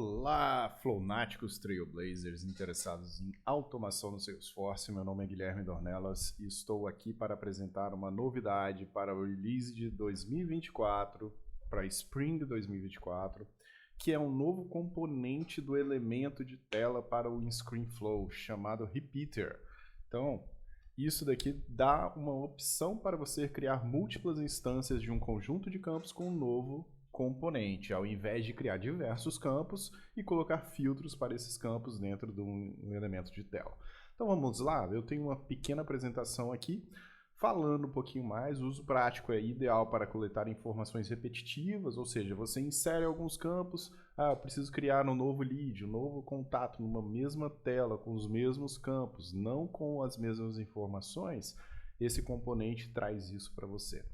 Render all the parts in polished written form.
Olá, Flownáticos Trailblazers interessados em automação no Salesforce. Meu nome é Guilherme Dornelas e estou aqui para apresentar uma novidade para o release de 2024, para Spring 2024, que é um novo componente do elemento de tela para o InScreenFlow, chamado Repeater. Então, isso daqui dá uma opção para você criar múltiplas instâncias de um conjunto de campos com um novo componente, ao invés de criar diversos campos e colocar filtros para esses campos dentro de um elemento de tela. Então vamos lá, eu tenho uma pequena apresentação aqui, falando um pouquinho mais. O uso prático é ideal para coletar informações repetitivas, ou seja, você insere alguns campos, eu preciso criar um novo lead, um novo contato numa mesma tela, com os mesmos campos, não com as mesmas informações. Esse componente traz isso para você.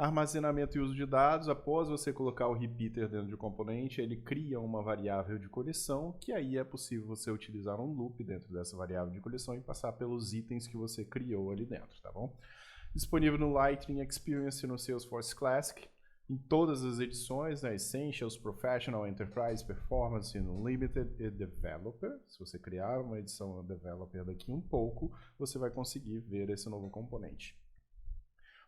Armazenamento e uso de dados. Após você colocar o repeater dentro de um componente, ele cria uma variável de coleção, que aí é possível você utilizar um loop dentro dessa variável de coleção e passar pelos itens que você criou ali dentro, tá bom? Disponível no Lightning Experience e no Salesforce Classic, em todas as edições, né? Essentials, Professional, Enterprise, Performance, Unlimited e Developer. Se você criar uma edição Developer daqui um pouco, você vai conseguir ver esse novo componente.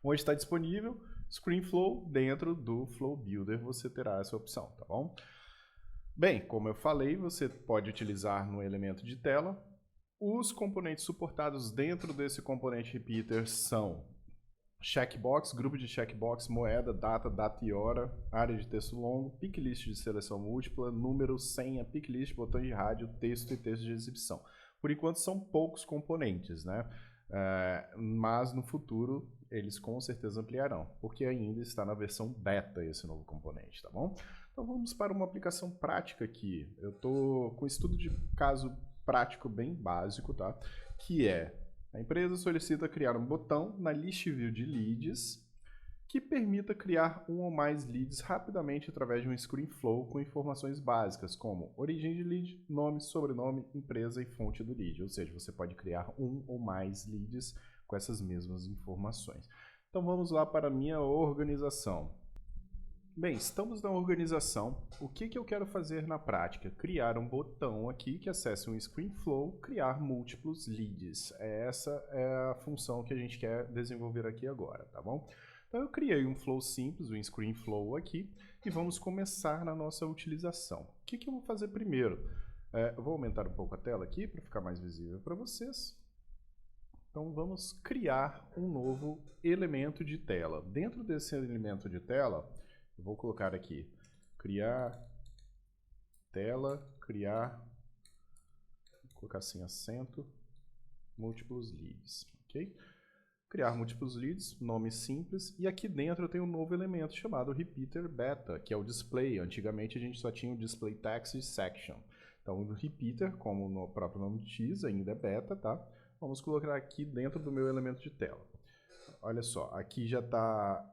Onde está disponível, ScreenFlow, dentro do Flow Builder você terá essa opção, tá bom? Bem, como eu falei, você pode utilizar no elemento de tela. Os componentes suportados dentro desse componente repeater são checkbox, grupo de checkbox, moeda, data e hora, área de texto longo, pick list de seleção múltipla, número, senha, pick list, botão de rádio, texto e texto de exibição. Por enquanto são poucos componentes, né? Mas no futuro eles com certeza ampliarão, porque ainda está na versão beta esse novo componente, tá bom? Então vamos para uma aplicação prática aqui. Eu estou com um estudo de caso prático bem básico, tá? Que é, a empresa solicita criar um botão na list view de leads que permita criar um ou mais leads rapidamente através de um ScreenFlow com informações básicas, como origem de lead, nome, sobrenome, empresa e fonte do lead. Ou seja, você pode criar um ou mais leads com essas mesmas informações. Então vamos lá para a minha organização. Bem, estamos na organização. O que eu quero fazer na prática? Criar um botão aqui que acesse um ScreenFlow, criar múltiplos leads. Essa é a função que a gente quer desenvolver aqui agora, tá bom? Então eu criei um flow simples, um ScreenFlow aqui, e vamos começar na nossa utilização. O que eu vou fazer primeiro? Eu vou aumentar um pouco a tela aqui para ficar mais visível para vocês. Então vamos criar um novo elemento de tela. Dentro desse elemento de tela, eu vou colocar aqui, criar tela, vou colocar assim, acento, múltiplos leads, ok? Criar múltiplos leads, nome simples, e aqui dentro eu tenho um novo elemento chamado Repeater Beta, que é o display. Antigamente a gente só tinha o display text e section. Então o Repeater, como o próprio nome diz, ainda é beta, tá? Vamos colocar aqui dentro do meu elemento de tela. Olha só, aqui já está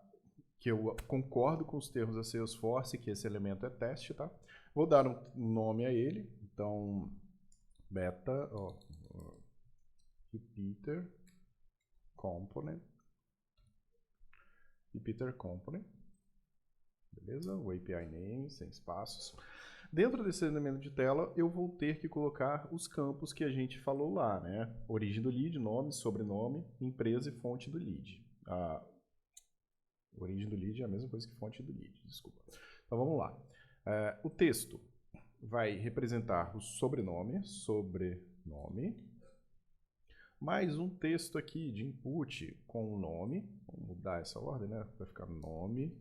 que eu concordo com os termos da Salesforce, que esse elemento é teste, tá? Vou dar um nome a ele, então beta, Repeater Component, Repeater Component, beleza? O API name, sem espaços. Dentro desse elemento de tela, eu vou ter que colocar os campos que a gente falou lá, né? Origem do lead, nome, sobrenome, empresa e fonte do lead. A origem do lead é a mesma coisa que fonte do lead, desculpa. Então vamos lá. O texto vai representar o sobrenome, mais um texto aqui de input com o nome. Vamos mudar essa ordem, né? Vai ficar nome,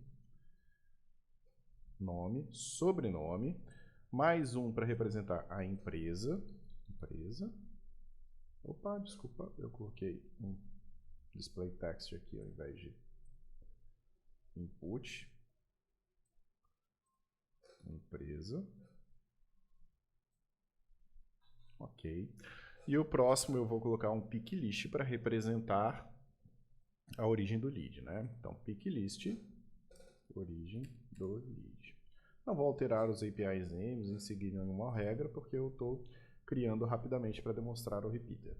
sobrenome, mais um para representar a empresa. Opa, desculpa, eu coloquei um display text aqui ao invés de input. Empresa. Ok. E o próximo eu vou colocar um pick list para representar a origem do lead, né? Então, pick list, origem do lead. Não vou alterar os APIs names em seguir nenhuma regra, porque eu estou criando rapidamente para demonstrar o repeater.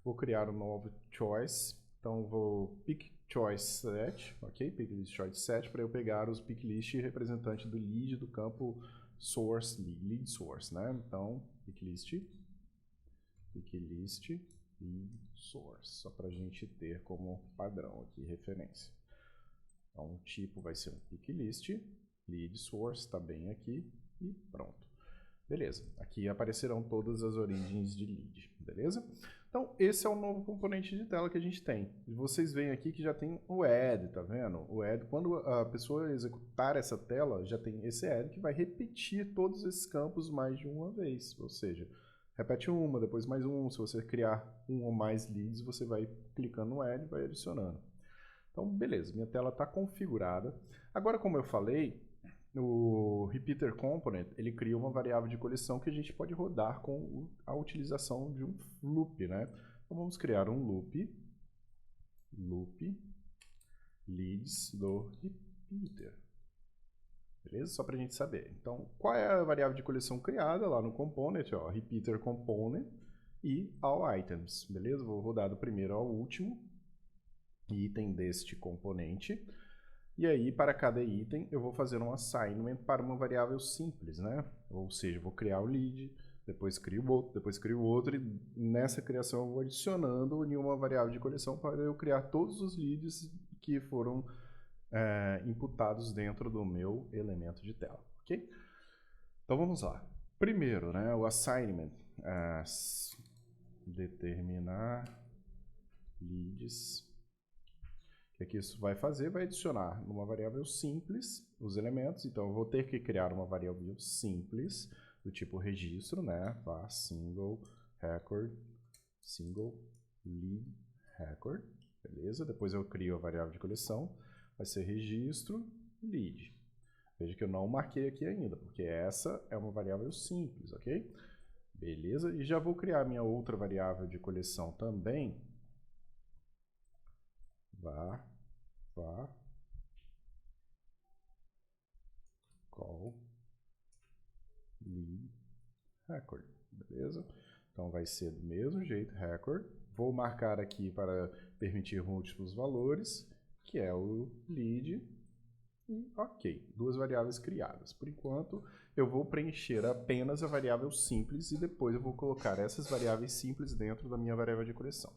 Vou criar um novo choice, então vou pick choice set, ok? Pick list choice set, para eu pegar os pick list representante do lead do campo source, lead source, né? Então, pick list, lead source, só para a gente ter como padrão aqui, referência. Então, o tipo vai ser um pick list, lead source, está bem aqui, e pronto. Beleza, aqui aparecerão todas as origens de lead, beleza? Então, esse é o novo componente de tela que a gente tem. E vocês veem aqui que já tem o add, tá vendo? O add, quando a pessoa executar essa tela, já tem esse add que vai repetir todos esses campos mais de uma vez. Ou seja, repete uma, depois mais um. Se você criar um ou mais leads, você vai clicando no add e vai adicionando. Então, beleza, minha tela está configurada. Agora, como eu falei, o repeater component, ele cria uma variável de coleção que a gente pode rodar com a utilização de um loop, né? Então vamos criar um loop leads do repeater. Beleza? Só para a gente saber. Então, qual é a variável de coleção criada lá no component? Ó, repeater component e all items. Beleza? Vou rodar do primeiro ao último item deste componente. E aí, para cada item, eu vou fazer um assignment para uma variável simples, né? Ou seja, vou criar o lead, depois crio o outro, depois crio o outro, e nessa criação eu vou adicionando em uma variável de coleção para eu criar todos os leads que foram imputados dentro do meu elemento de tela, ok? Então vamos lá. Primeiro, né, o assignment, determinar leads. O que isso vai fazer? Vai adicionar numa variável simples os elementos. Então, eu vou ter que criar uma variável simples do tipo registro, né? Single record, single lead record. Beleza? Depois eu crio a variável de coleção. Vai ser registro lead. Veja que eu não marquei aqui ainda, porque essa é uma variável simples, ok? Beleza? E já vou criar minha outra variável de coleção também. Call lead record, beleza? Então vai ser do mesmo jeito, record. Vou marcar aqui para permitir múltiplos valores, que é o lead. E ok, duas variáveis criadas. Por enquanto, eu vou preencher apenas a variável simples e depois eu vou colocar essas variáveis simples dentro da minha variável de coleção.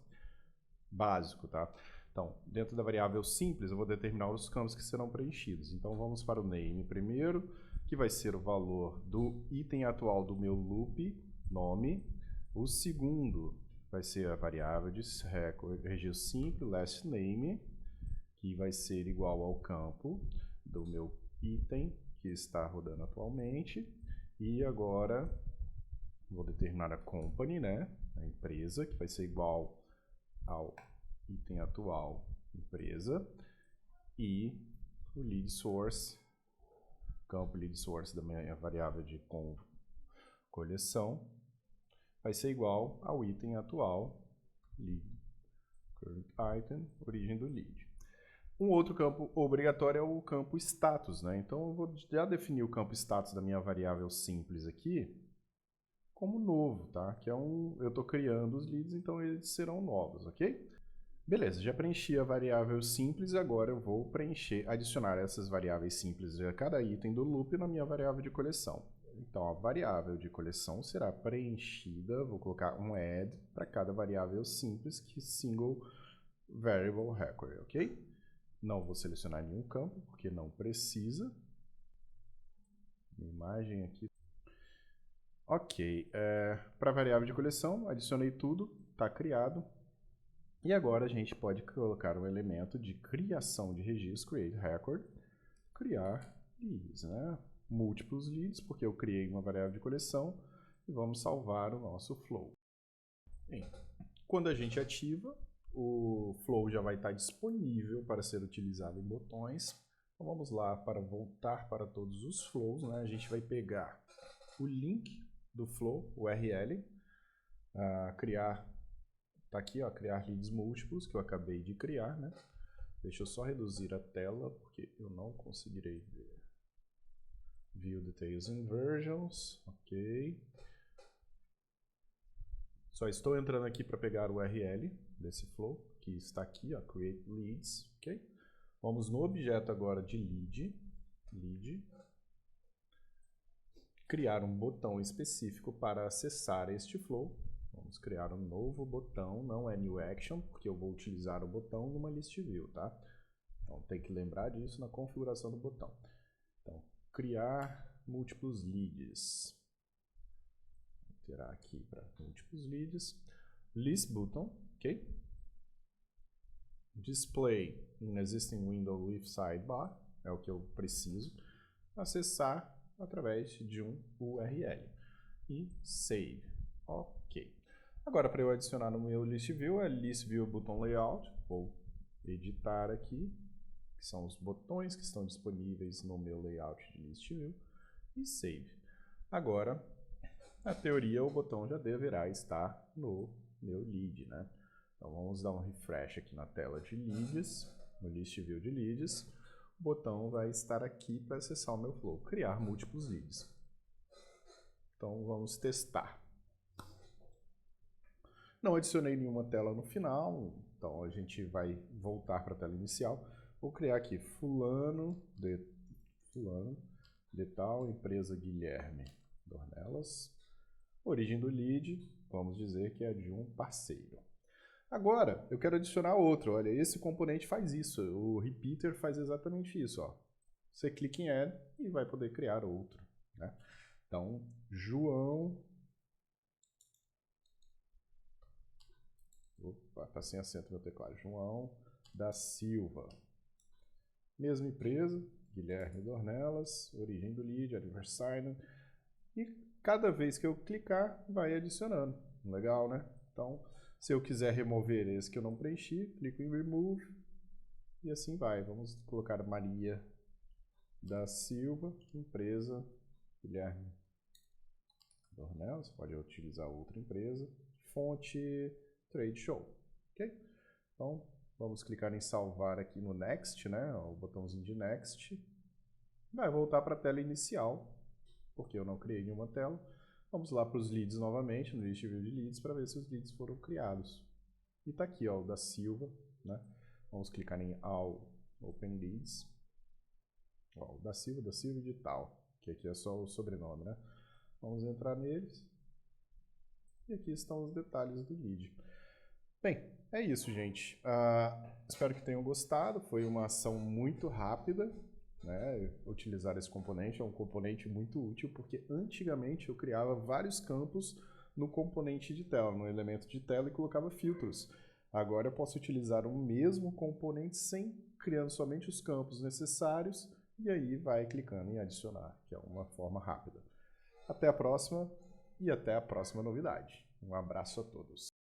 Básico, tá? Então, dentro da variável simples, eu vou determinar os campos que serão preenchidos. Então, vamos para o name primeiro, que vai ser o valor do item atual do meu loop, nome. O segundo vai ser a variável de registro simples, last name, que vai ser igual ao campo do meu item que está rodando atualmente. E agora, vou determinar a company, né? A empresa, que vai ser igual ao item atual, empresa, e o lead source, campo lead source da minha variável de coleção, vai ser igual ao item atual, lead, current item, origem do lead. Um outro campo obrigatório é o campo status, né? Então eu vou já definir o campo status da minha variável simples aqui como novo, tá? Que é eu estou criando os leads, então eles serão novos, ok? Beleza, já preenchi a variável simples, agora eu vou adicionar essas variáveis simples a cada item do loop na minha variável de coleção. Então, a variável de coleção será preenchida, vou colocar um add para cada variável simples, que single variable record, ok? Não vou selecionar nenhum campo, porque não precisa. Minha imagem aqui. Ok, para a variável de coleção, adicionei tudo, está criado. E agora a gente pode colocar um elemento de criação de registro, create record, criar leads, né? Múltiplos leads, porque eu criei uma variável de coleção, e vamos salvar o nosso flow. Bem, quando a gente ativa, o flow já vai estar disponível para ser utilizado em botões. Então vamos lá para voltar para todos os flows, né? A gente vai pegar o link do flow, o URL, tá aqui, ó, criar leads múltiplos, que eu acabei de criar, né? Deixa eu só reduzir a tela, porque eu não conseguirei ver. View details and versions, ok. Só estou entrando aqui para pegar o URL desse flow, que está aqui, ó, create leads, ok? Vamos no objeto agora de lead. criar um botão específico para acessar este flow. Vamos criar um novo botão, não é New Action, porque eu vou utilizar o botão numa list view, tá? Então tem que lembrar disso na configuração do botão. Então, criar múltiplos leads. Vou tirar aqui para múltiplos leads. List button, ok? Display in existing window with sidebar, é o que eu preciso. Acessar através de um URL. E save, ok. Agora, para eu adicionar no meu list view, é list view button layout. Vou editar aqui, que são os botões que estão disponíveis no meu layout de list view, e save. Agora, na teoria, o botão já deverá estar no meu lead, né? Então vamos dar um refresh aqui na tela de leads, no list view de leads. O botão vai estar aqui para acessar o meu flow, criar múltiplos leads. Então vamos testar. Não adicionei nenhuma tela no final, então a gente vai voltar para a tela inicial. Vou criar aqui fulano de tal, empresa Guilherme Dornelas. Origem do lead, vamos dizer que é de um parceiro. Agora, eu quero adicionar outro. Olha, esse componente faz isso. O repeater faz exatamente isso. Ó. Você clica em Add e vai poder criar outro, né? Então, João... Opa, tá sem acento meu teclado. João da Silva. Mesma empresa, Guilherme Dornelas, origem do lead, aniversário. E cada vez que eu clicar, vai adicionando. Legal, né? Então, se eu quiser remover esse que eu não preenchi, clico em Remove e assim vai. Vamos colocar Maria da Silva, empresa Guilherme Dornelas. Pode utilizar outra empresa. Fonte Trade Show. Ok? Então, vamos clicar em salvar aqui no Next, né? O botãozinho de Next. Vai voltar para a tela inicial, porque eu não criei nenhuma tela. Vamos lá para os leads novamente, no list view de leads, para ver se os leads foram criados. E está aqui, ó, o da Silva, né? Vamos clicar em All Open Leads. Ó, o da Silva de tal, que aqui é só o sobrenome, né? Vamos entrar neles. E aqui estão os detalhes do lead. Bem, é isso, gente. Espero que tenham gostado. Foi uma ação muito rápida, né? Utilizar esse componente é um componente muito útil, porque antigamente eu criava vários campos no componente de tela, no elemento de tela, e colocava filtros. Agora eu posso utilizar o mesmo componente criando somente os campos necessários, e aí vai clicando em adicionar, que é uma forma rápida. Até a próxima e até a próxima novidade. Um abraço a todos.